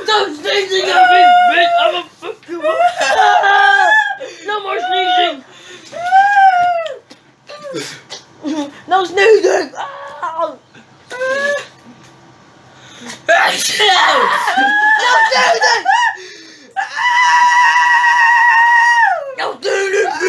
Stop sneezing at me, bitch! I'ma fuck you up! No more sneezing! No sneezing! No sneezing! No sneezing!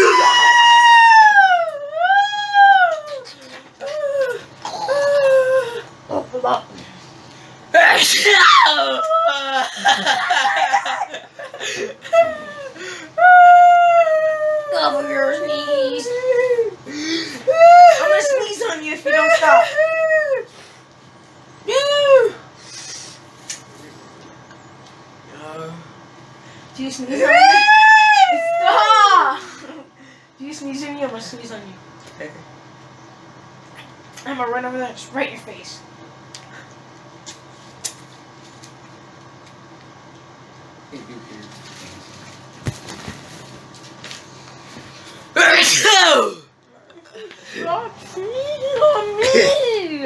Cover your sneeze. I'm gonna sneeze on you if you don't stop. Do you sneeze on me? Stop! Do you sneeze on me? I'm gonna sneeze on you. Okay. I'm gonna run over there and just right in your face. Stop sneezing on me!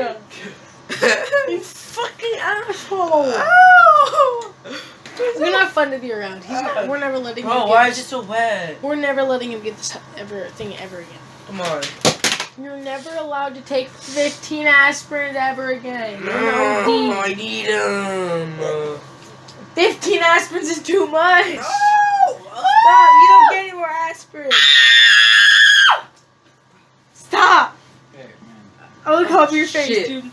You fucking asshole! You're not fun to be around. We're never letting him. Bro, why is it so wet? We're never letting him get this thing ever again. Come on. You're never allowed to take 15 aspirins ever again. You're No, an I OD. need them. 15 aspirins is too much. No. Stop! You don't get any more aspirin. Stop! Hey, man. I will cover your face, Shit. dude.